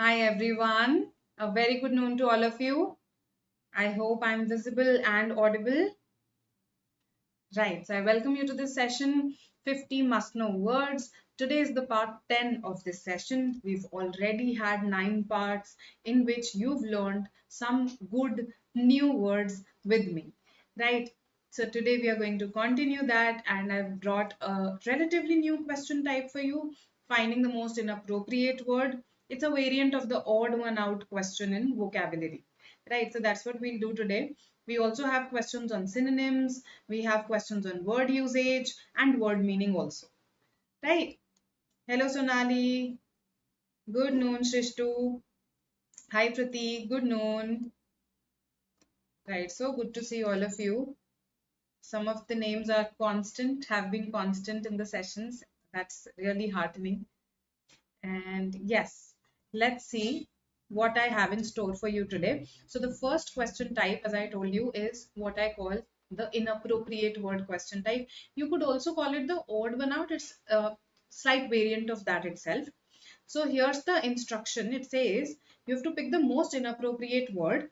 Hi everyone, a very good noon to all of you. I hope I'm visible and audible. Right, so I welcome you to this session 50 must know words. Today is the part 10 of this session. We've already had 9 parts in which you've learned some good new words with me. Right, so today we are going to continue that, and I've brought a relatively new question type for you, finding the most inappropriate word. It's a variant of the odd one out question in vocabulary. Right, so that's what we'll do today. We also have questions on synonyms, we have questions on word usage and word meaning also. Right? Hello Sonali. Good noon Shrishtu. Hi Prati. Good noon. Right, so good to see all of you. Some of the names are constant, have been constant in the sessions. That's really heartening. And yes, let's see what I have in store for you today. So the first question type, as I told you, is what I call the inappropriate word question type. You could also call it the odd one out. It's a slight variant of that itself. So here's the instruction. It says you have to pick the most inappropriate word.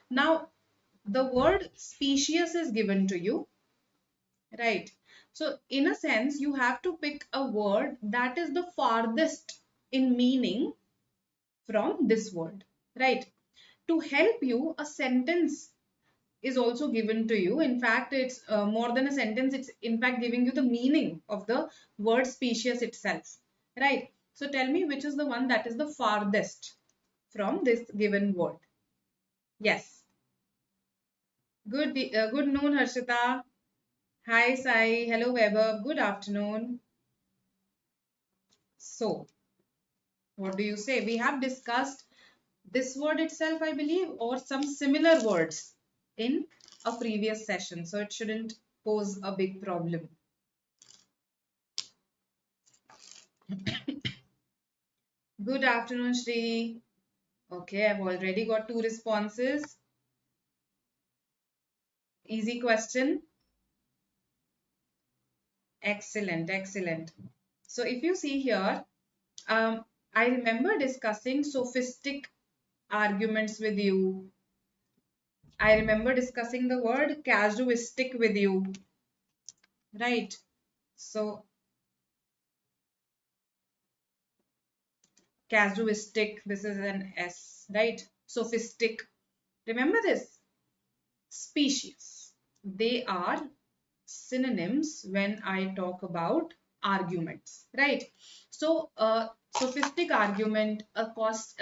Now, the word species is given to you, right? So in a sense, you have to pick a word that is the farthest in meaning from this word, right? To help you, a sentence is also given to you. In fact, it's more than a sentence. It's in fact giving you the meaning of the word species itself, right? So tell me which is the one that is the farthest from this given word. Yes. Good noon, Harshita. Hi, Sai. Hello, Weber. Good afternoon. So, what do you say? We have discussed this word itself, I believe, or some similar words in a previous session. So it shouldn't pose a big problem. Good afternoon, Shri. Okay, I've already got 2 responses. Easy question. Excellent, excellent. So if you see here, I remember discussing sophistic arguments with you. I remember discussing the word casuistic with you, right? So casuistic, this is an S, right? Sophistic. Remember this? Species. They are synonyms when I talk about arguments, right? So, sophistic argument, a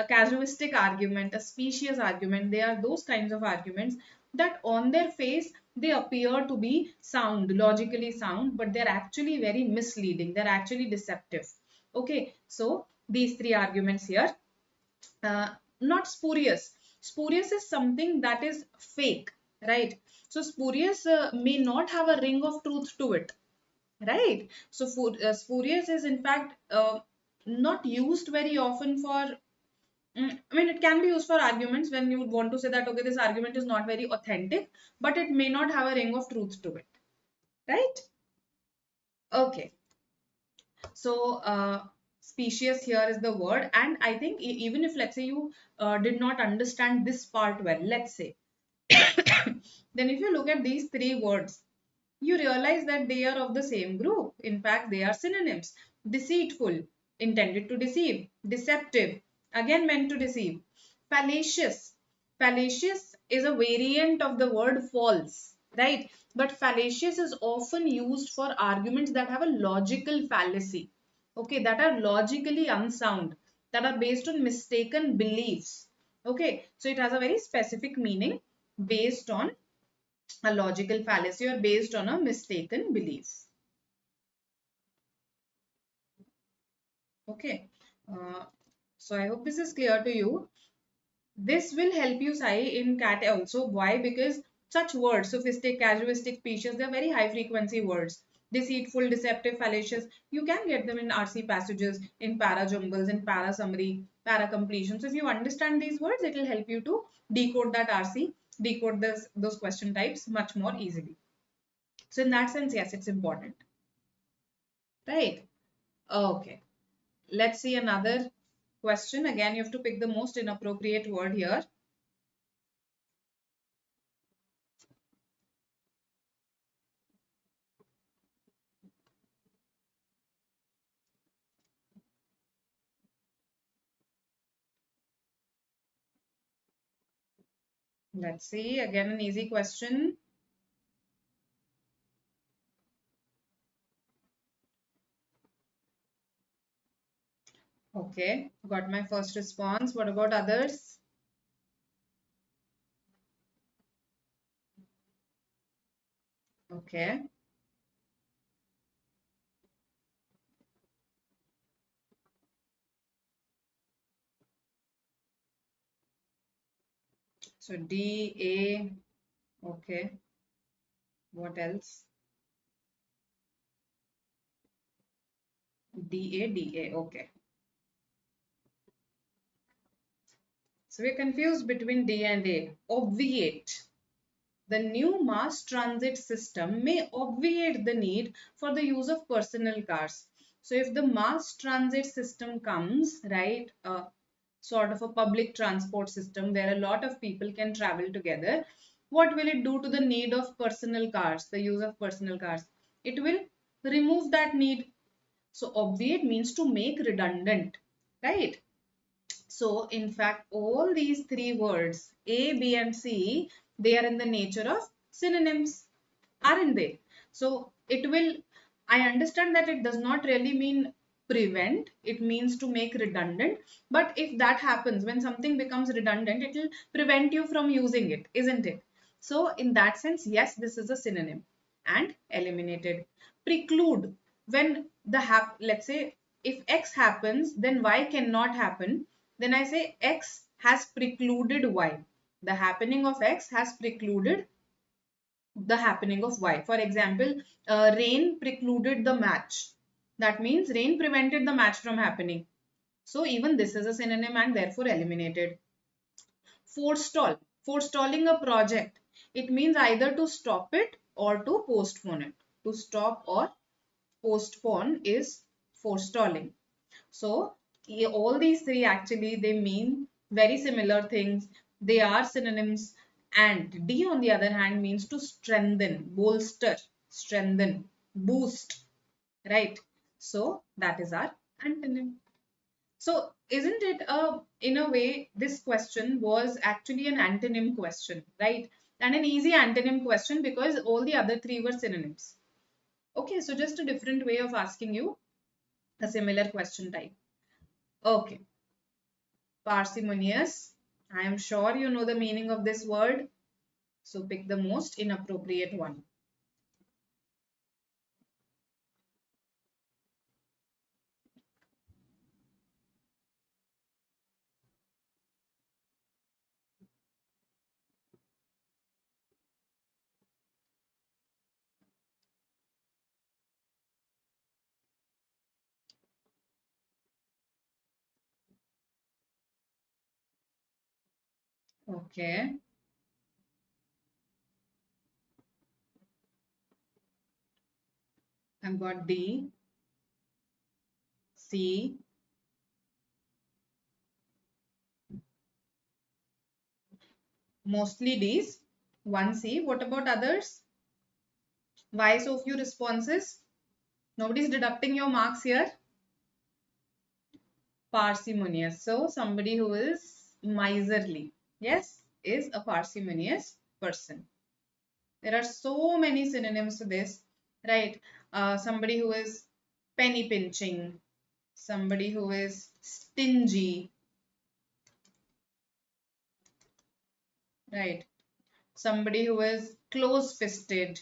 casuistic argument, a specious argument, they are those kinds of arguments that on their face they appear to be sound, logically sound, but they're actually very misleading. They're actually deceptive. Okay, so these 3 arguments here. uh, Not spurious. Spurious is something that is fake, right? So spurious may not have a ring of truth to it, right? So spurious is in fact not used very often for. I mean, it can be used for arguments when you would want to say that, okay, this argument is not very authentic, but it may not have a ring of truth to it, right? Okay. So, species here is the word, and I think even if let's say you did not understand this part well, let's say, then if you look at these 3 words, you realize that they are of the same group. In fact, they are synonyms. Deceitful, intended to deceive. Deceptive, again meant to deceive. Fallacious, fallacious is a variant of the word false, right? But fallacious is often used for arguments that have a logical fallacy, okay, that are logically unsound, that are based on mistaken beliefs. Okay, so it has a very specific meaning based on a logical fallacy or based on a mistaken belief. Okay, so I hope this is clear to you. This will help you, Sai, in CAT also. Why? Because such words, sophistic, casuistic, specious, they are very high frequency words. Deceitful, deceptive, fallacious. You can get them in RC passages, in para jumbles, in para summary, para completion. So if you understand these words, it will help you to decode that RC, decode those question types much more easily. So in that sense, yes, it's important. Right? Okay. Let's see another. question. Again, you have to pick the most inappropriate word here. Let's see, again an easy question. Okay, got my first response. What about others? Okay. So D, A, okay. What else? D, A, D, A, okay. So we're confused between D and A. Obviate. The new mass transit system may obviate the need for the use of personal cars. So if the mass transit system comes, right, sort of a public transport system where a lot of people can travel together, what will it do to the need of personal cars, the use of personal cars? It will remove that need. So obviate means to make redundant, right? So in fact, all these three words, A, B, and C, they are in the nature of synonyms, aren't they? So it will, I understand that it does not really mean prevent, it means to make redundant. But if that happens, when something becomes redundant, it will prevent you from using it, isn't it? So in that sense, yes, this is a synonym. And eliminated. Preclude, when let's say if X happens, then Y cannot happen. Then I say X has precluded Y. The happening of X has precluded the happening of Y. For example, rain precluded the match. That means rain prevented the match from happening. So even this is a synonym and therefore eliminated. Forestall. Forestalling a project. It means either to stop it or to postpone it. To stop or postpone is forestalling. So all these three actually, they mean very similar things. They are synonyms. And D on the other hand means to strengthen, bolster, strengthen, boost, right? So that is our antonym. So isn't it in a way, this question was actually an antonym question, right? And an easy antonym question because all the other three were synonyms. Okay, so just a different way of asking you a similar question type. Okay, parsimonious. I am sure you know the meaning of this word. So pick the most inappropriate one. Okay. I've got D, C, mostly D's, one C. What about others? Why so few responses? Nobody's deducting your marks here. Parsimonious. So somebody who is miserly, yes, is a parsimonious person. There are so many synonyms to this, right? Somebody who is penny pinching, somebody who is stingy, right? Somebody who is close-fisted,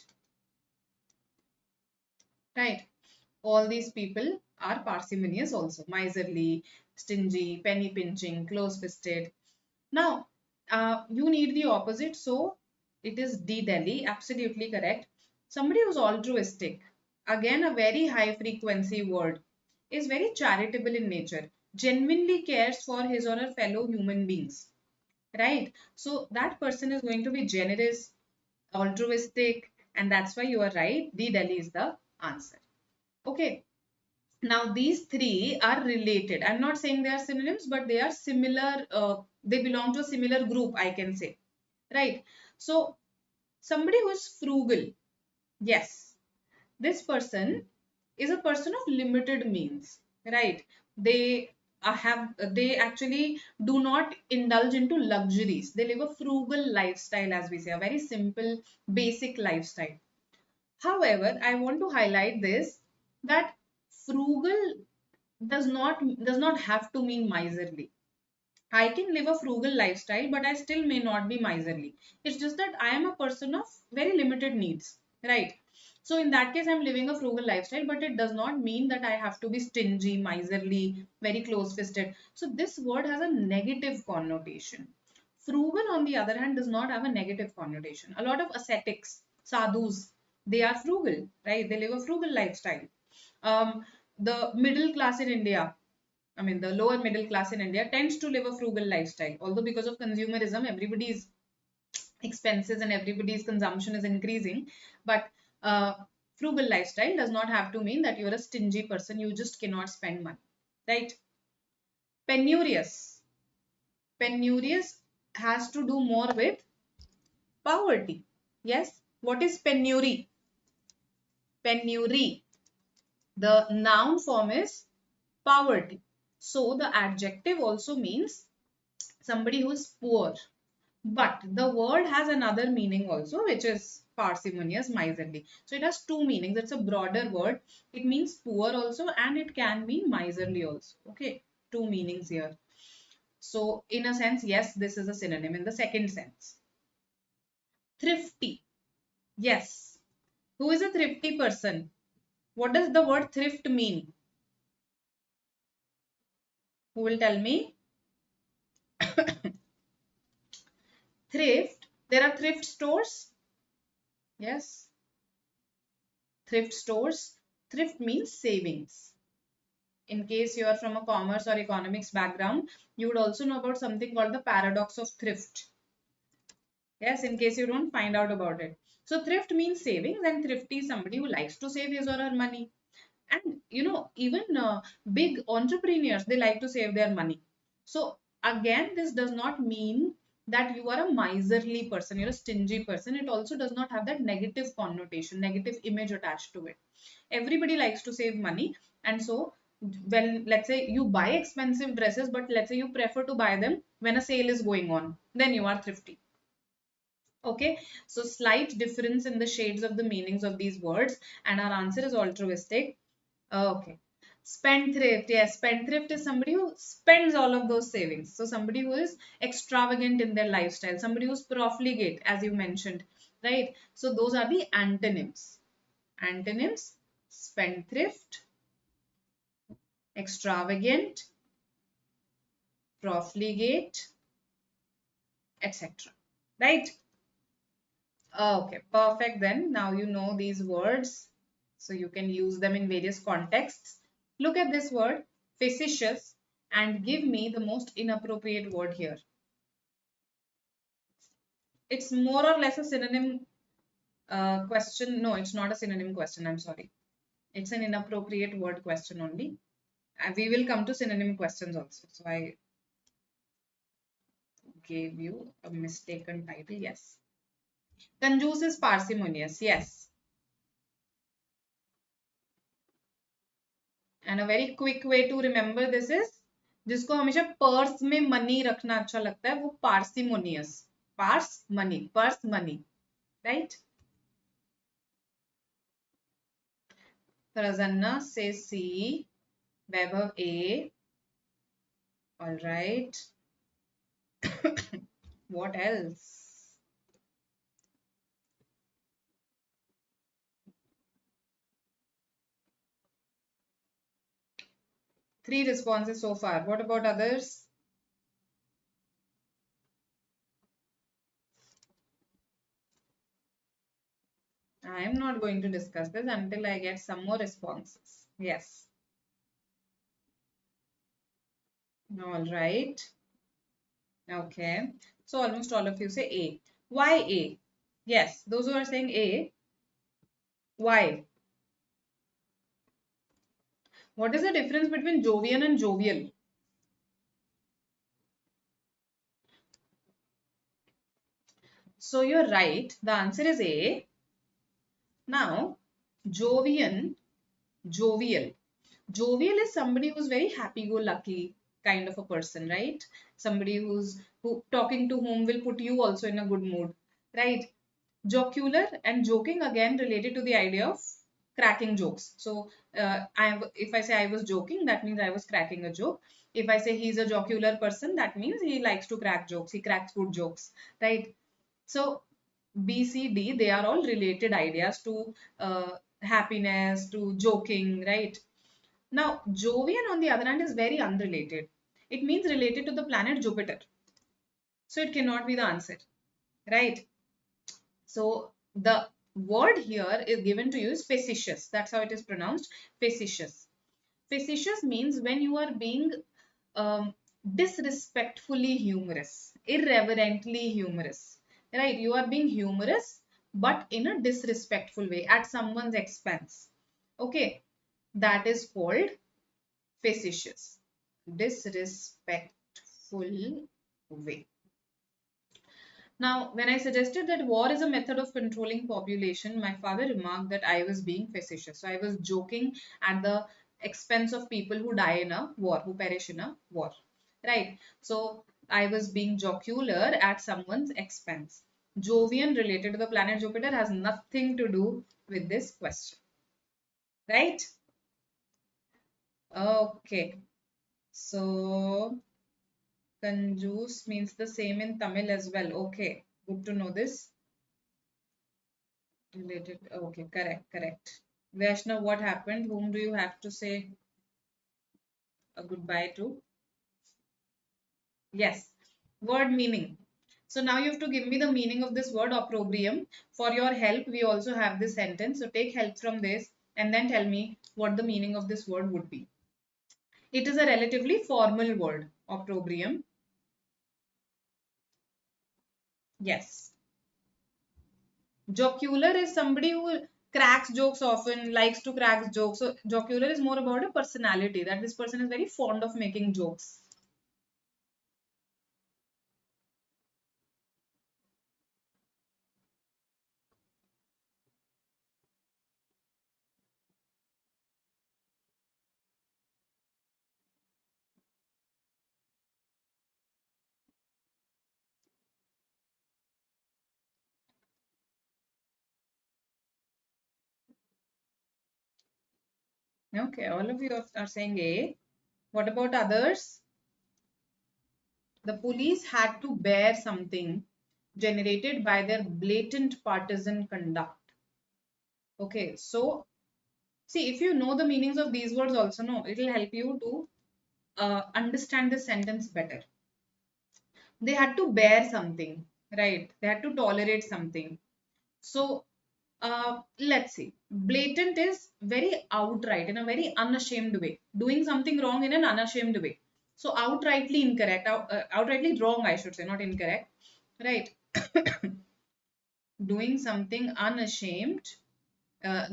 right? All these people are parsimonious also. Miserly, stingy, penny pinching, close-fisted. Now, you need the opposite. So it is D, Delhi. Absolutely correct. Somebody who's altruistic. Again, a very high frequency word. Is very charitable in nature. Genuinely cares for his or her fellow human beings. Right? So that person is going to be generous, altruistic, and that's why you are right. D, Delhi is the answer. Okay. Now these three are related. I'm not saying they are synonyms, but they are similar. They belong to a similar group, I can say. Right? So somebody who is frugal. Yes, this person is a person of limited means, right? They actually do not indulge into luxuries. They live a frugal lifestyle, as we say, a very simple, basic lifestyle. However, I want to highlight this, that frugal does not have to mean miserly. I can live a frugal lifestyle, but I still may not be miserly. It's just that I am a person of very limited needs, right? So in that case, I'm living a frugal lifestyle, but it does not mean that I have to be stingy, miserly, very close-fisted. So this word has a negative connotation. Frugal, on the other hand, does not have a negative connotation. A lot of ascetics, sadhus, they are frugal, right? They live a frugal lifestyle. The middle class in India, I mean, the lower middle class in India tends to live a frugal lifestyle. Although because of consumerism, everybody's expenses and everybody's consumption is increasing. But uh, frugal lifestyle does not have to mean that you're a stingy person. You just cannot spend money, right? Penurious. Penurious has to do more with poverty. Yes. What is penury? Penury. The noun form is poverty. So the adjective also means somebody who is poor. But the word has another meaning also, which is parsimonious, miserly. So it has two meanings. It's a broader word. It means poor also, and it can mean miserly also. Okay, two meanings here. So in a sense, yes, this is a synonym in the second sense. Thrifty. Yes. Who is a thrifty person? What does the word thrift mean? Who will tell me? Thrift. There are thrift stores. Yes. Thrift stores. Thrift means savings. In case you are from a commerce or economics background, you would also know about something called the paradox of thrift. Yes, in case you don't find out about it. So thrift means savings, and thrifty is somebody who likes to save his or her money. And even big entrepreneurs, they like to save their money. So again, this does not mean that you are a miserly person, you're a stingy person. It also does not have that negative connotation, negative image attached to it. Everybody likes to save money, and so when, let's say, you buy expensive dresses, but let's say you prefer to buy them when a sale is going on, then you are thrifty. Okay, so slight difference in the shades of the meanings of these words, and our answer is altruistic. Okay. Spendthrift. Yes, spendthrift is somebody who spends all of those savings. So somebody who is extravagant in their lifestyle, somebody who's profligate, as you mentioned, right? So those are the antonyms. Antonyms: spendthrift, extravagant, profligate, etc. Right? Okay, perfect then. Now you know these words, so you can use them in various contexts. Look at this word, facetious, and give me the most inappropriate word here. It's more or less a synonym question. No, it's not a synonym question. I'm sorry. It's an inappropriate word question only. We will come to synonym questions also. So I gave you a mistaken title. Yes. Conjuice is parsimonious. Yes. And a very quick way to remember this is, जिसको हमेशा purse में money रखना अच्छा लगता है, वो parsimonious. Parse money, purse money, right? Prasanna says C, Vaibhav A. All right. What else? Three responses so far. What about others? I am not going to discuss this until I get some more responses. Yes. All right. Okay. So almost all of you say A. Why A? Yes, those who are saying A, why? What is the difference between jovian and jovial? So you're right. The answer is A. Now, jovian, jovial. Jovial is somebody who's very happy-go-lucky kind of a person, right? Somebody who talking to whom will put you also in a good mood, right? Jocular and joking again related to the idea of cracking jokes. So if I say I was joking, that means I was cracking a joke. If I say he's a jocular person, that means he likes to crack jokes. He cracks good jokes, right? So B, C, D, they are all related ideas to happiness, to joking, right? Now, Jovian, on the other hand, is very unrelated. It means related to the planet Jupiter. So it cannot be the answer, right? So the word here is given to you is facetious. That's how it is pronounced, facetious. Facetious means when you are being um, disrespectfully humorous, irreverently humorous, right? You are being humorous, but in a disrespectful way, at someone's expense. Okay, that is called facetious, disrespectful way. Now, when I suggested that war is a method of controlling population, my father remarked that I was being facetious. So I was joking at the expense of people who die in a war, who perish in a war, right? So I was being jocular at someone's expense. Jovian related to the planet Jupiter has nothing to do with this question, right? Okay. So Kanjus means the same in Tamil as well. Okay, good to know this. Related. Okay, correct, correct. Vaishnav, what happened? Whom do you have to say a goodbye to? Yes, word meaning. So now you have to give me the meaning of this word opprobrium. For your help, we also have this sentence. So take help from this and then tell me what the meaning of this word would be. It is a relatively formal word, opprobrium. Yes. Jocular is somebody who cracks jokes often, likes to crack jokes. So jocular is more about a personality, that this person is very fond of making jokes. Okay, all of you are saying A. What about others? The police had to bear something generated by their blatant partisan conduct. Okay, so see, if you know the meanings of these words also, no, it will help you to understand the sentence better. They had to bear something, right? They had to tolerate something. So let's see. Blatant is very outright, in a very unashamed way. Doing something wrong in an unashamed way. So outrightly incorrect, outrightly wrong, I should say, not incorrect, right? Doing something unashamed,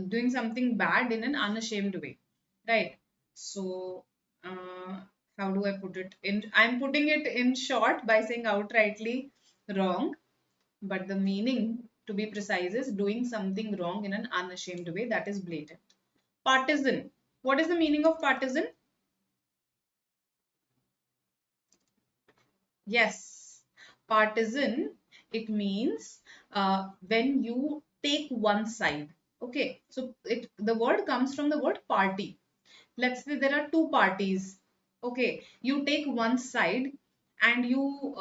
doing something bad in an unashamed way, right? So how do I put it? I'm putting it in short by saying outrightly wrong, but the meaning, to be precise, is doing something wrong in an unashamed way. That is blatant. Partisan. What is the meaning of partisan? Yes. Partisan, it means when you take one side. Okay. So the word comes from the word party. Let's say there are two parties. Okay. You take one side and you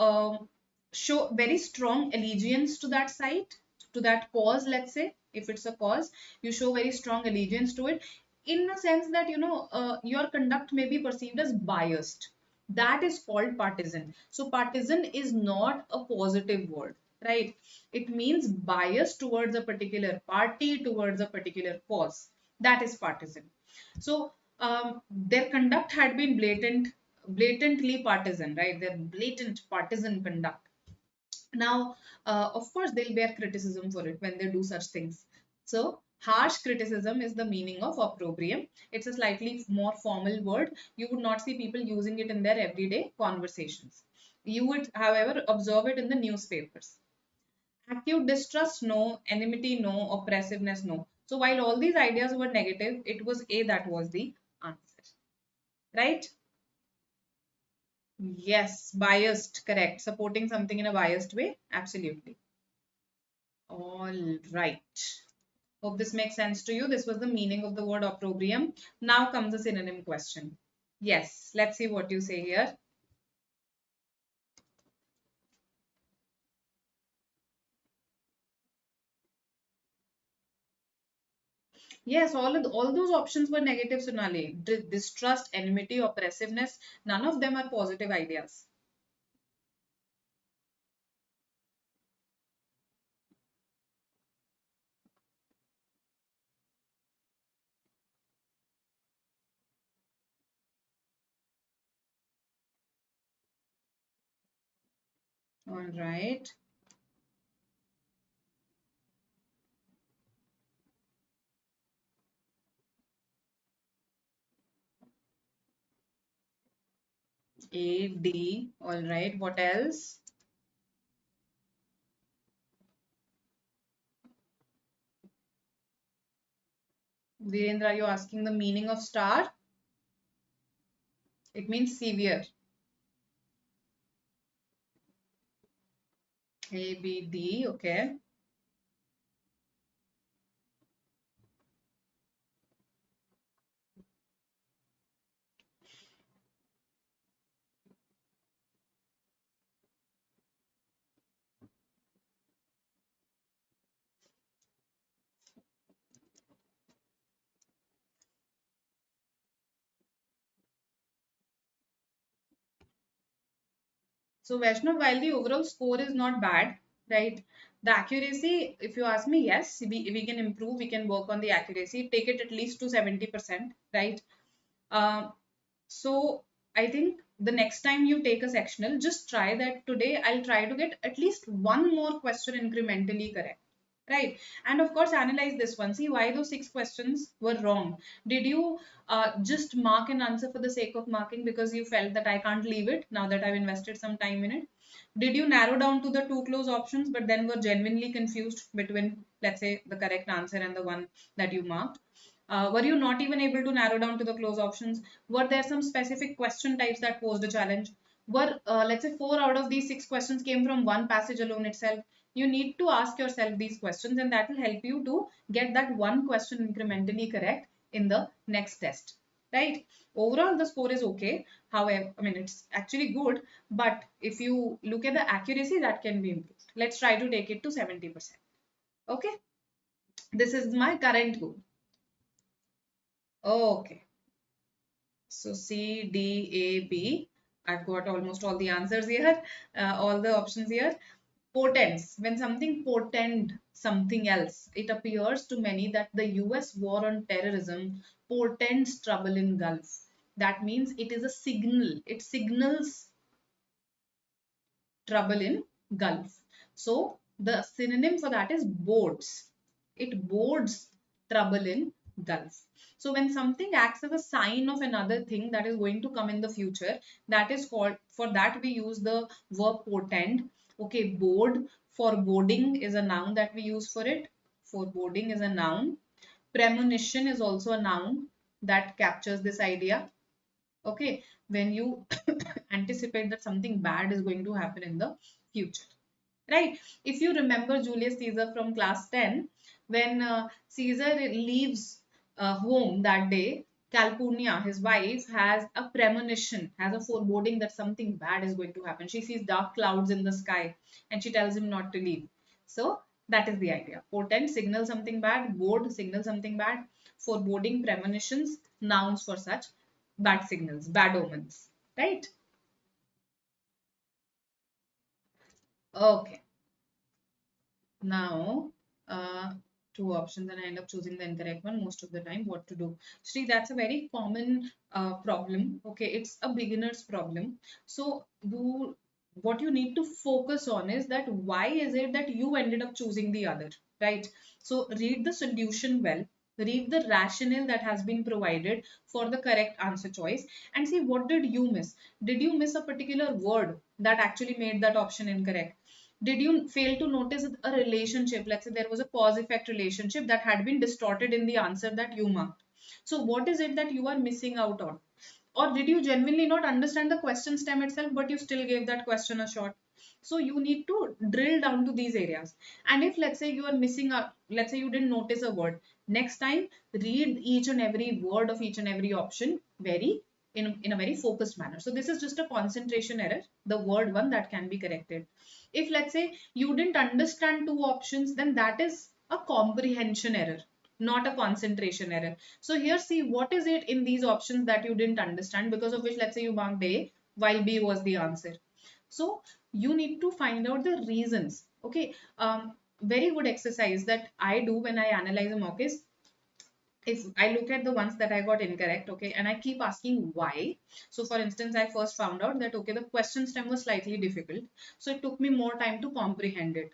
show very strong allegiance to that side, to that cause. Let's say if it's a cause, you show very strong allegiance to it, in a sense that your conduct may be perceived as biased. That is called partisan. So partisan is not a positive word, right? It means bias towards a particular party, towards a particular cause. That is partisan. So their conduct had been blatantly partisan, right? Their blatant partisan conduct. Now, of course, they'll bear criticism for it when they do such things. So Harsh criticism is the meaning of opprobrium. It's a slightly more formal word. You would not see people using it in their everyday conversations. You would, however, observe it in the newspapers. Acute distrust, no. Enmity, no. Oppressiveness, no. So while all these ideas were negative, it was A that was the answer. Right? Yes, biased, correct. Supporting something in a biased way, absolutely. All right. Hope this makes sense to you. This was the meaning of the word opprobrium. Now comes a synonym question. Yes, let's see what you say here. Yes, all those options were negative, Sonali. Distrust, enmity, oppressiveness, none of them are positive ideas. All right. A, D. All right. What else? Virendra, are you asking the meaning of star? It means severe. A, B, D. Okay. So Vaishnav, while the overall score is not bad, right? The accuracy, if you ask me, yes, we can improve, we can work on the accuracy, take it at least to 70%, right? Um, so I think the next time you take a sectional, just try that today. I'll try to get at least one more question incrementally correct. Right. And of course, analyze this one. See why those 6 questions were wrong. Did you just mark an answer for the sake of marking because you felt that I can't leave it now that I've invested some time in it? Did you narrow down to the two close options but then were genuinely confused between, let's say, the correct answer and the one that you marked? Were you not even able to narrow down to the close options? Were there some specific question types that posed a challenge? Were, let's say, 4 out of these 6 questions came from one passage alone itself? You need to ask yourself these questions, and that will help you to get that one question incrementally correct in the next test. Right? Overall, the score is okay. However, I mean, it's actually good, but if you look at the accuracy, that can be improved. Let's try to take it to 70%. Okay? This is my current goal. Okay. So C, D, A, B. I've got almost all the answers here, all the options here. Portends. When something portend something else, it appears to many that the US war on terrorism portends trouble in Gulf. That means it is a signal. It signals trouble in Gulf. So the synonym for that is boards. It boards trouble in Gulf. So when something acts as a sign of another thing that is going to come in the future, that is called, for that we use the verb portend. Okay, board, foreboding is a noun that we use for it. Foreboding is a noun. Premonition is also a noun that captures this idea. Okay, when you anticipate that something bad is going to happen in the future, right? If you remember Julius Caesar from class 10, when Caesar leaves home that day, Calpurnia, his wife, has a premonition, has a foreboding that something bad is going to happen. She sees dark clouds in the sky and she tells him not to leave. So that is the idea. Portent, signal something bad. Board, signal something bad. Foreboding, premonitions, nouns for such bad signals, bad omens, right? Okay. Now, two options and I end up choosing the incorrect one most of the time. What to do? Shri, that's a very common problem. Okay, it's a beginner's problem. So you what you need to focus on is that why is it that you ended up choosing the other, right? So read the solution well, read the rationale that has been provided for the correct answer choice, and see what did you miss. Did you miss a particular word that actually made that option incorrect? Did you fail to notice a relationship? Let's say there was a cause effect relationship that had been distorted in the answer that you marked. So what is it that you are missing out on? Or did you genuinely not understand the question stem itself, but you still gave that question a shot? So you need to drill down to these areas. And if let's say you are missing a, let's say you didn't notice a word, next time read each and every word of each and every option very in a very focused manner. So this is just a concentration error, the word one that can be corrected. If let's say you didn't understand two options, then that is a comprehension error, not a concentration error. So here see what is it in these options that you didn't understand, because of which let's say you marked A while B was the answer. So you need to find out the reasons. Okay. Very good exercise that I do when I analyze a mock is, if I look at the ones that I got incorrect, okay, and I keep asking why. So for instance, I first found out that, okay, the question stem was slightly difficult. So it took me more time to comprehend it.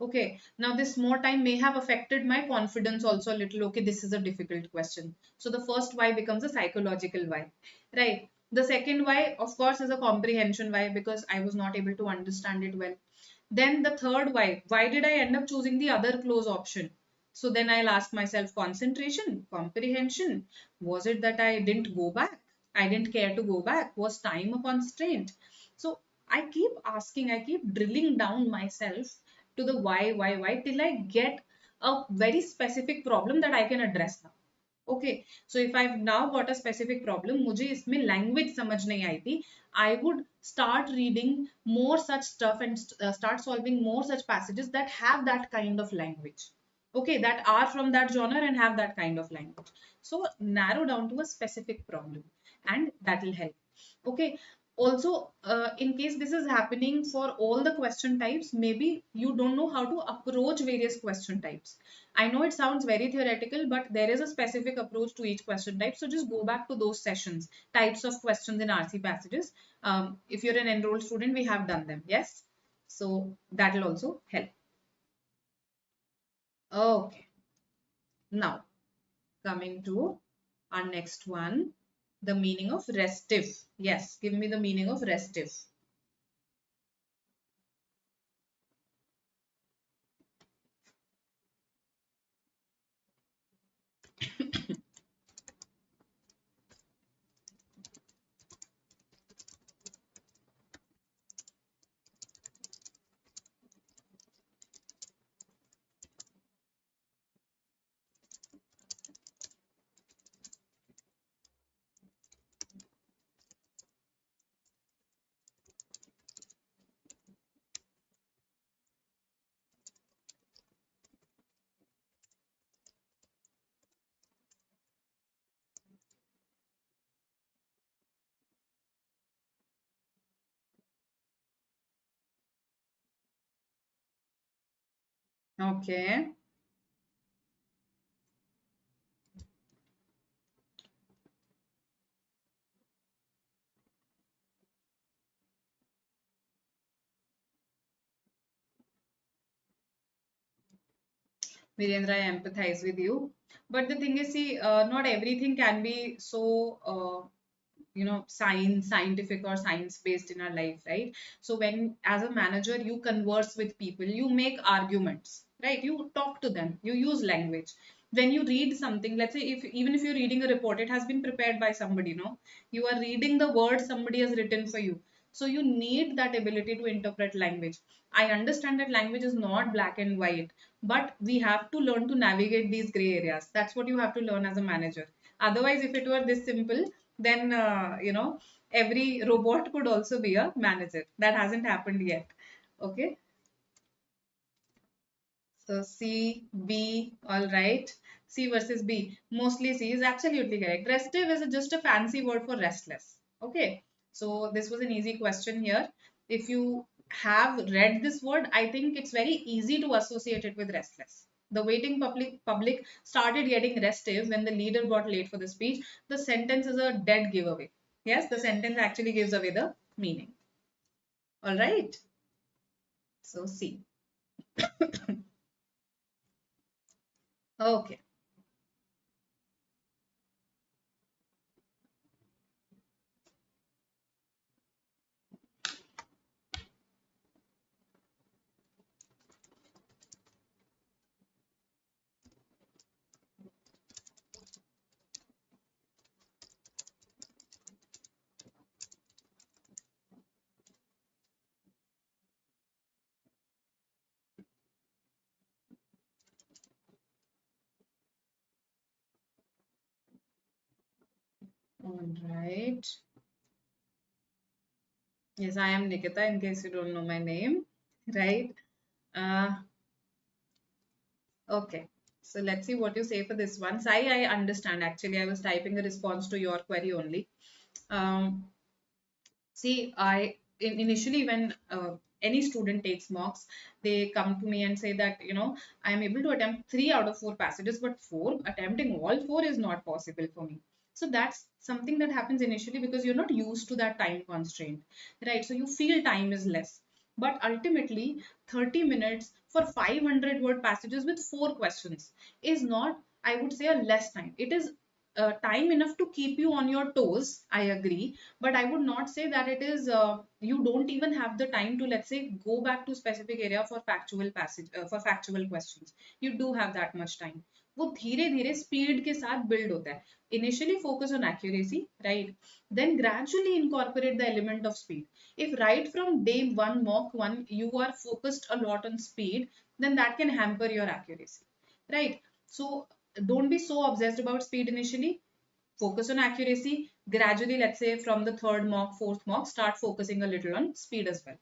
Okay, now this more time may have affected my confidence also a little. Okay, this is a difficult question. So the first why becomes a psychological why, right? The second why, of course, is a comprehension why, because I was not able to understand it well. Then the third why did I end up choosing the other close option? So then I'll ask myself, concentration, comprehension. Was it that I didn't go back? I didn't care to go back. Was time a constraint? So I keep asking, I keep drilling down myself to the why, till I get a very specific problem that I can address now. Okay, so if I've now got a specific problem, मुझे इसमें language समझ नहीं आई थी, I would start reading more such stuff and start solving more such passages that have that kind of language. Okay, that are from that genre and have that kind of language. So narrow down to a specific problem, and that will help. Okay, also in case this is happening for all the question types, maybe you don't know how to approach various question types. I know it sounds very theoretical, but there is a specific approach to each question type. So just go back to those sessions, types of questions in RC passages. If you're an enrolled student, we have done them. Yes. So that will also help. Okay. Now coming to our next one, the meaning of restive. Yes. Give me the meaning of restive. Okay. Virendra, I empathize with you. But the thing is, see, not everything can be so, scientific or science based in our life, right? So when, as a manager, you converse with people, you make arguments, right? You talk to them, you use language. When you read something, let's say, if even if you're reading a report, it has been prepared by somebody, no? You are reading the words somebody has written for you. So you need that ability to interpret language. I understand that language is not black and white, but we have to learn to navigate these gray areas. That's what you have to learn as a manager. Otherwise, if it were this simple, then every robot could also be a manager. That hasn't happened yet. Okay. So C, B, all right. C versus B. Mostly C is absolutely correct. Restive is just a fancy word for restless. Okay. So this was an easy question here. If you have read this word, I think it's very easy to associate it with restless. The waiting public started getting restive when the leader got late for the speech. The sentence is a dead giveaway. Yes, the sentence actually gives away the meaning. All right. So see. Okay. All right. Yes, I am Nikita, in case you don't know my name, right? Uh, okay. So let's see what you say for this one. Sai, I understand. Actually, I was typing a response to your query only. Um, See, initially when any student takes mocks, they come to me and say that, I am able to attempt 3 out of 4 passages, but attempting all four is not possible for me. So that's something that happens initially because you're not used to that time constraint, right? So you feel time is less. But ultimately, 30 minutes for 500 word passages with 4 questions is not, I would say, a less time. It is time enough to keep you on your toes. I agree, but I would not say that it is you don't even have the time to, let's say, go back to specific area for factual passage for factual questions. You do have that much time. वो धीरे धीरे speed के साथ build होता है. Initially focus on accuracy, right? Then gradually incorporate the element of speed. If right from day one, mock one, you are focused a lot on speed, then that can hamper your accuracy, right? So don't be so obsessed about speed initially. Focus on accuracy. Gradually, let's say from the third mock, fourth mock, start focusing a little on speed as well.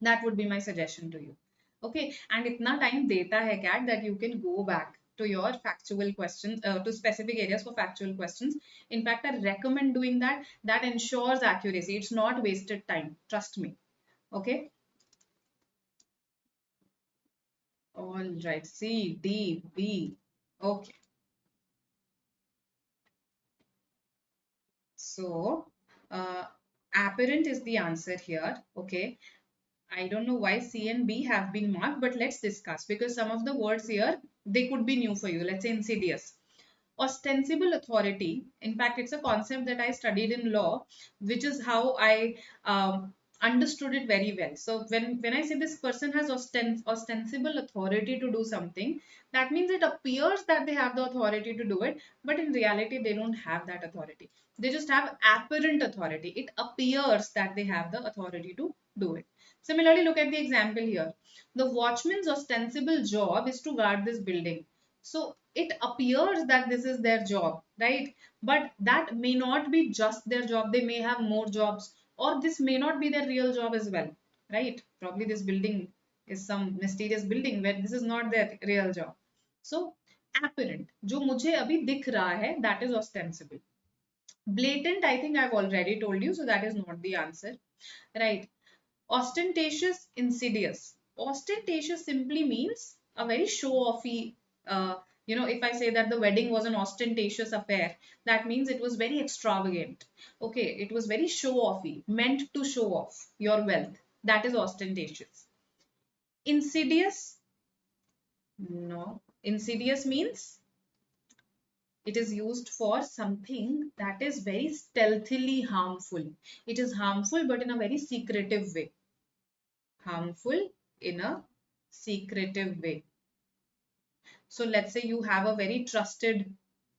That would be my suggestion to you. Okay, and itna time data hai cat that you can go back to your factual questions, to specific areas for factual questions. In fact, I recommend doing that. That ensures accuracy. It's not wasted time, trust me. Okay. All right, C, D, B. Okay. So apparent is the answer here. Okay. I don't know why C and B have been marked, but let's discuss because some of the words here, they could be new for you. Let's say insidious. Ostensible authority. In fact, it's a concept that I studied in law, which is how I understood it very well. So when I say this person has ostensible authority to do something, that means it appears that they have the authority to do it, but in reality, they don't have that authority. They just have apparent authority. It appears that they have the authority to do it. Similarly, look at the example here. The watchman's ostensible job is to guard this building. So it appears that this is their job, right? But that may not be just their job. They may have more jobs, or this may not be their real job as well, right? Probably this building is some mysterious building where this is not their real job. So apparent, जो मुझे अभी दिख रहा है, that is ostensible. Blatant, I think I've already told you, so that is not the answer, right? Ostentatious, insidious. Ostentatious simply means a very show-offy. If I say that the wedding was an ostentatious affair, that means it was very extravagant. Okay, it was very show-offy, meant to show off your wealth. That is ostentatious. Insidious? No. Insidious means it is used for something that is very stealthily harmful. It is harmful, but in a very secretive way. Harmful in a secretive way. So let's say you have a very trusted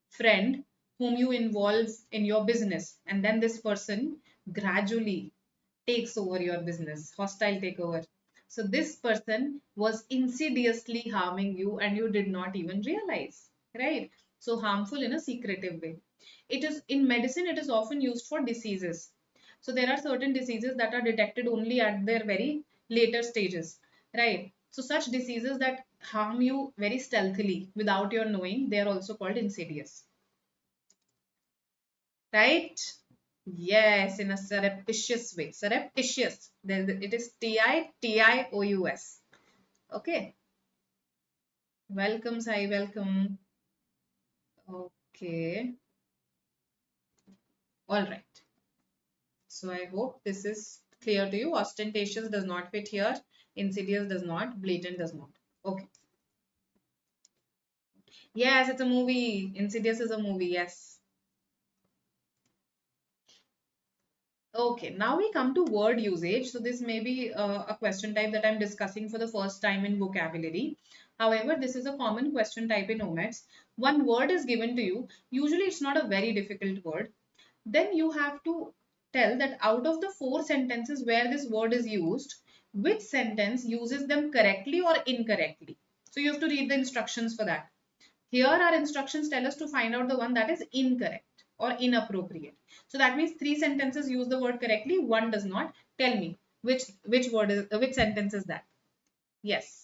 friend whom you involve in your business, and then this person gradually takes over your business, hostile takeover. So this person was insidiously harming you and you did not even realize, right? So harmful in a secretive way. It is in medicine, it is often used for diseases. So there are certain diseases that are detected only at their very later stages, right? So such diseases that harm you very stealthily without your knowing, they are also called insidious, right? Yes, in a surreptitious way. Surreptitious. It is Tious. Okay. Welcome, Sai. Welcome. Okay. All right. So I hope this is clear to you? Ostentatious does not fit here. Insidious does not. Blatant does not. Okay. Yes, it's a movie. Insidious is a movie. Yes. Okay, now we come to word usage. So this may be a question type that I'm discussing for the first time in vocabulary. However, this is a common question type in OMETs. One word is given to you. Usually it's not a very difficult word. Then you have to tell that out of the 4 sentences where this word is used, which sentence uses them correctly or incorrectly. So you have to read the instructions for that. Here our instructions tell us to find out the one that is incorrect or inappropriate. So that means 3 sentences use the word correctly, one does not. Tell me which word is which sentence is that? Yes.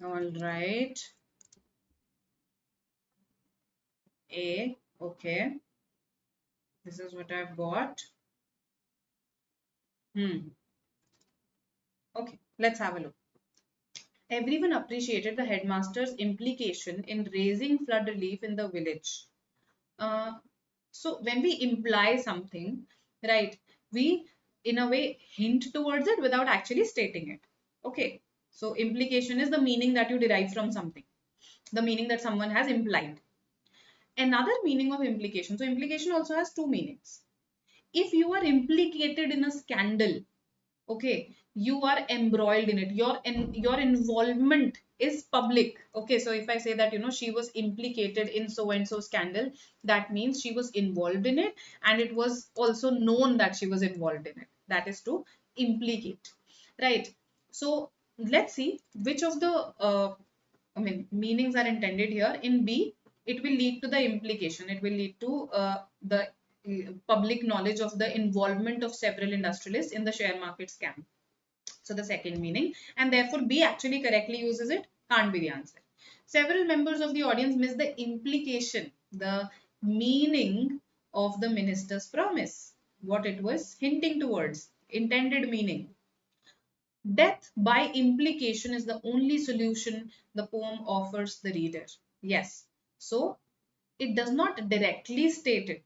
All right. A. Okay. This is what I've got. Okay, let's have a look. Everyone appreciated the headmaster's implication in raising flood relief in the village. Uh, so when we imply something, right, we in a way hint towards it without actually stating it. Okay, so implication is the meaning that you derive from something, the meaning that someone has implied. Another meaning of implication, so implication also has 2 meanings. If you are implicated in a scandal, okay, you are embroiled in it, your involvement is public. Okay, so if I say that she was implicated in so and so scandal, that means she was involved in it and it was also known that she was involved in it. That is to implicate, right? So let's see which of the meanings are intended here. In B, it will lead to the implication, it will lead to the public knowledge of the involvement of several industrialists in the share market scam. So the second meaning, and therefore B actually correctly uses it, can't be the answer. Several members of the audience miss the implication, the meaning of the minister's promise, what it was hinting towards, intended meaning. Death by implication is the only solution the poem offers the reader. Yes. So it does not directly state it.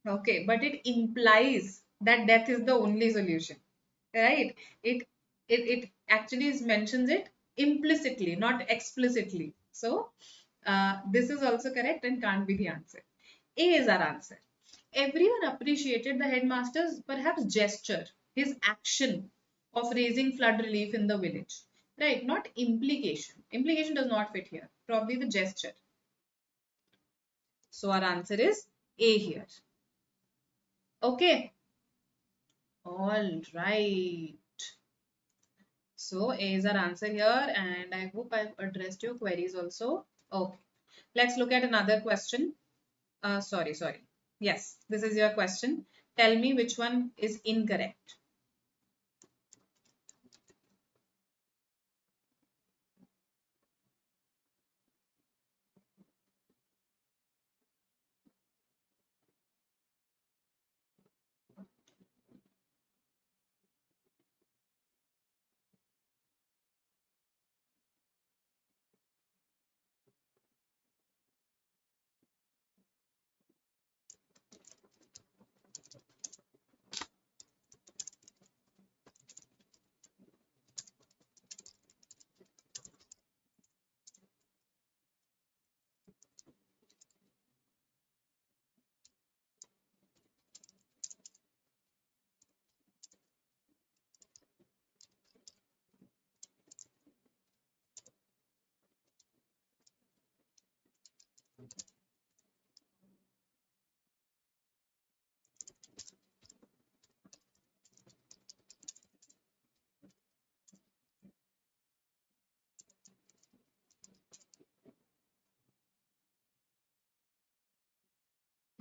Okay, but it implies that death is the only solution. Right? It actually mentions it implicitly, not explicitly. So this is also correct and can't be the answer. A is our answer. Everyone appreciated the headmaster's perhaps gesture, his action of raising flood relief in the village. Right, not implication. Implication does not fit here. Probably the gesture. So our answer is A here. Okay. All right. So A is our answer here, and I hope I've addressed your queries also. Okay. Let's look at another question. Sorry. Yes, this is your question. Tell me which one is incorrect.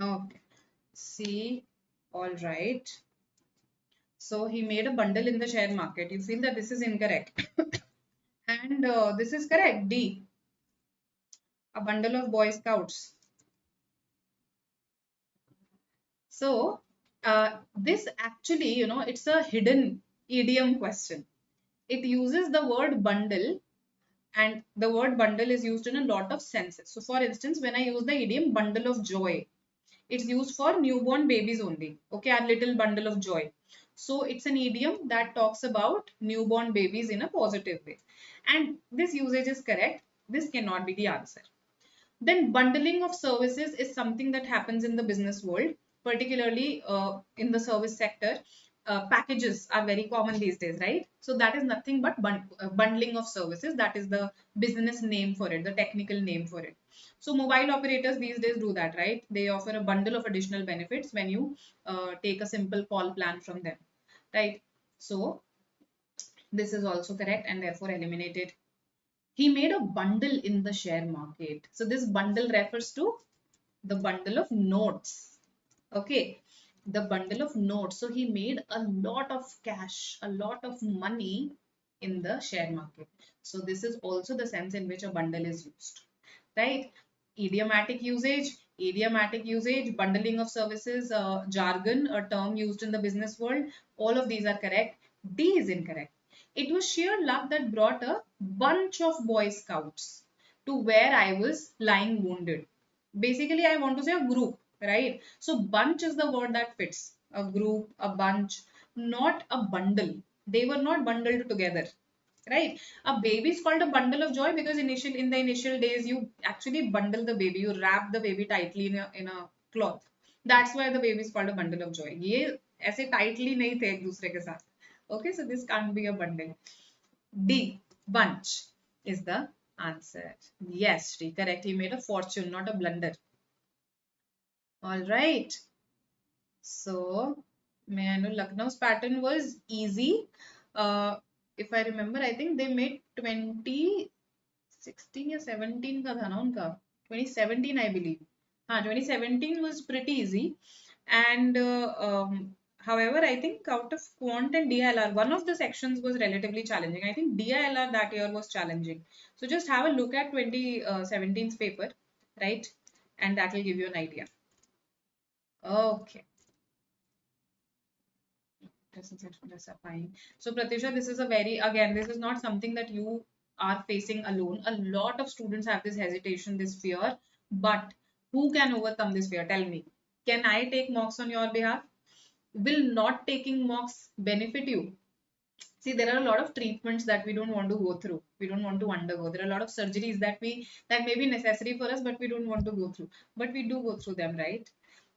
Okay. See, all right. So he made a bundle in the share market. You feel that this is incorrect. And this is correct. D, a bundle of Boy Scouts. So this actually, it's a hidden idiom question. It uses the word bundle, and the word bundle is used in a lot of senses. So for instance, when I use the idiom bundle of joy, it's used for newborn babies only. Okay, a little bundle of joy. So it's an idiom that talks about newborn babies in a positive way. And this usage is correct. This cannot be the answer. Then bundling of services is something that happens in the business world, particularly in the service sector. Packages are very common these days, right? So that is nothing but bundling of services. That is the business name for it, the technical name for it. So mobile operators these days do that, right? They offer a bundle of additional benefits when you take a simple call plan from them, right? So this is also correct and therefore eliminated. He made a bundle in the share market. So this bundle refers to the bundle of notes. Okay, the bundle of notes. So he made a lot of cash, a lot of money in the share market. So this is also the sense in which a bundle is used, right? Idiomatic usage, bundling of services, jargon, a term used in the business world. All of these are correct. D is incorrect. It was sheer luck that brought a bunch of Boy Scouts to where I was lying wounded. Basically, I want to say a group, right? So bunch is the word that fits. A group, a bunch, not a bundle. They were not bundled together, right? A baby is called a bundle of joy because in the initial days you actually bundle the baby, you wrap the baby tightly in a cloth. That's why the baby is called a bundle of joy. ये ऐसे tightly नहीं थे एक दूसरे के साथ. Okay, so this can't be a bundle. D, bunch is the answer. Yes, Shri, correct. He made a fortune, not a blunder. All right. So, may I know Lucknow's pattern was easy. Uh, if I remember, I think they made 2016 or 17 का था ना उनका. 2017 I believe. हाँ, 2017 was pretty easy. And however, I think out of quant and DILR, one of the sections was relatively challenging. I think DILR that year was challenging. So just have a look at 2017's paper, right? And that will give you an idea. Okay. So Pratisha, this is this is not something that you are facing alone. A lot of students have this hesitation, this fear, but who can overcome this fear? Tell me. Can I take mocks on your behalf? Will not taking mocks benefit you? See, there are a lot of treatments that we don't want to go through. We don't want to undergo. There are a lot of surgeries that may be necessary for us, but we don't want to go through. But we do go through them, right?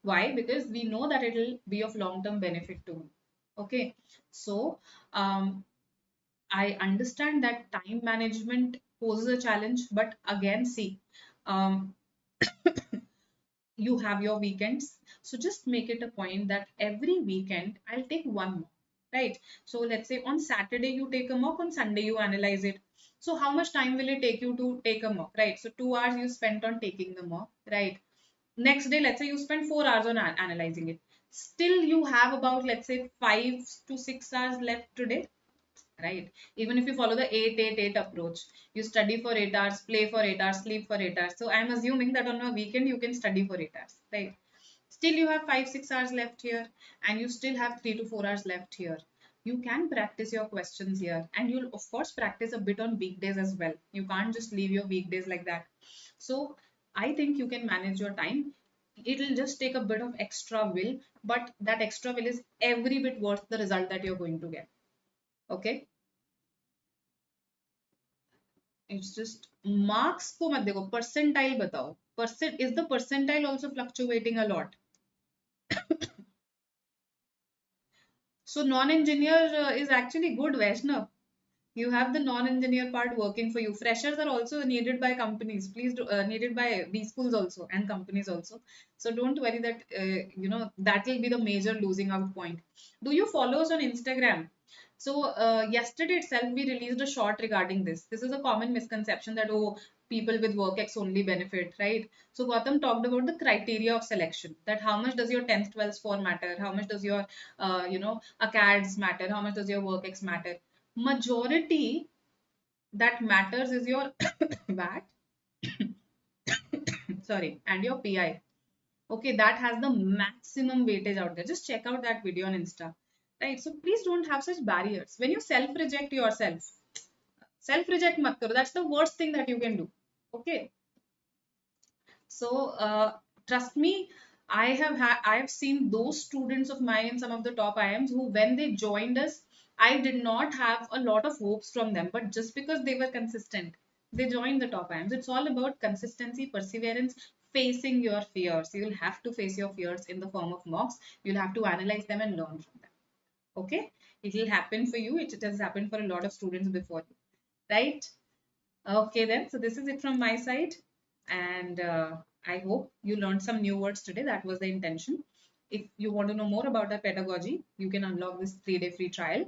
Why? Because we know that it will be of long-term benefit to me. Okay. So I understand that time management poses a challenge, but again, see, um, you have your weekends. So just make it a point that every weekend I'll take one mock, right? So let's say on Saturday you take a mock, on Sunday you analyze it. So how much time will it take you to take a mock, right? So 2 hours you spent on taking the mock, right? Next day, let's say you spend 4 hours on analyzing it. Still you have about, let's say, 5 to 6 hours left today, right? Even if you follow the 8-8-8 approach, you study for 8 hours, play for 8 hours, sleep for 8 hours. So I'm assuming that on a weekend you can study for 8 hours, right? Still you have 5-6 hours left here, and you still have 3 to 4 hours left here. You can practice your questions here, and you'll of course practice a bit on weekdays as well. You can't just leave your weekdays like that. So I think you can manage your time. It'll just take a bit of extra will, but that extra will is every bit worth the result that you're going to get. Okay. It's just marks को मत देखो, percentile बताओ. Is the percentile also fluctuating a lot? So non-engineer is actually good, Vaishnav. You have the non-engineer part working for you. Freshers are also needed by companies. Please needed by B schools also and companies also. So don't worry that that will be the major losing out point. Do you follow us on Instagram? So yesterday itself we released a short regarding this. This is a common misconception that, oh, people with WorkX only benefit, right? So Gautam talked about the criteria of selection, that how much does your 10th 12th score matter, how much does your ACADS matter, how much does your WorkX matter. Majority that matters is your VAT, sorry, and your PI. Okay, that has the maximum weightage out there. Just check out that video on Insta, right? So please don't have such barriers. When you self reject yourself, self reject mat karo. That's the worst thing that you can do. Okay, so trust me, I have seen those students of mine in some of the top IIMs who, when they joined us, I did not have a lot of hopes from them, but just because they were consistent, they joined the top IIMs. It's all about consistency, perseverance, facing your fears. You'll have to face your fears in the form of mocks. You'll have to analyze them and learn from them. Okay, it will happen for you. It has happened for a lot of students before you, right? Okay, then. So this is it from my side. And I hope you learned some new words today. That was the intention. If you want to know more about our pedagogy, you can unlock this 3-day free trial,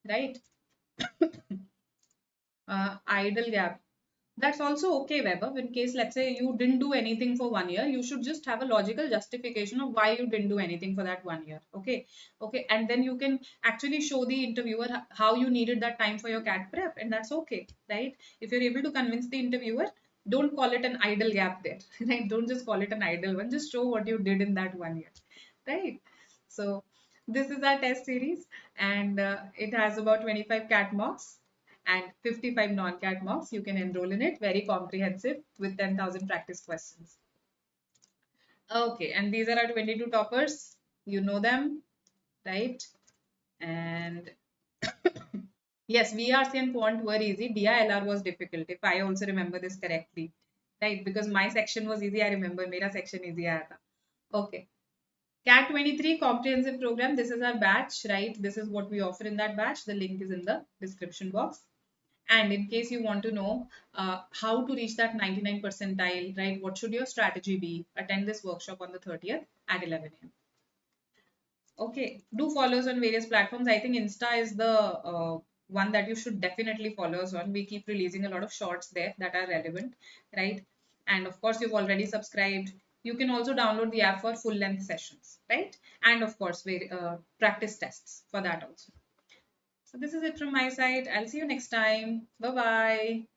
right? Idle gap. That's also okay, Weber. In case, let's say, you didn't do anything for 1 year, you should just have a logical justification of why you didn't do anything for that 1 year. Okay. Okay. And then you can actually show the interviewer how you needed that time for your CAT prep. And that's okay, right? If you're able to convince the interviewer, don't call it an idle gap there, right? Don't just call it an idle one. Just show what you did in that 1 year, right? So this is our test series, and it has about 25 CAT mocks and 55 non-CAT mocks. You can enroll in it. Very comprehensive with 10,000 practice questions. Okay, and these are our 22 toppers. You know them, right? And yes, VRC and quant were easy. DILR was difficult, if I also remember this correctly, right? Because my section was easy. I remember मेरा section easy आया था. Okay. CAT 23 comprehensive program. This is our batch, right? This is what we offer in that batch. The link is in the description box. And in case you want to know how to reach that 99 percentile, right? What should your strategy be? Attend this workshop on the 30th at 11 a.m. Okay, do follow us on various platforms. I think Insta is the one that you should definitely follow us on. We keep releasing a lot of shorts there that are relevant, right? And of course, you've already subscribed. You can also download the app for full length sessions, right? And of course, practice tests for that also. So this is it from my side. I'll see you next time. Bye bye.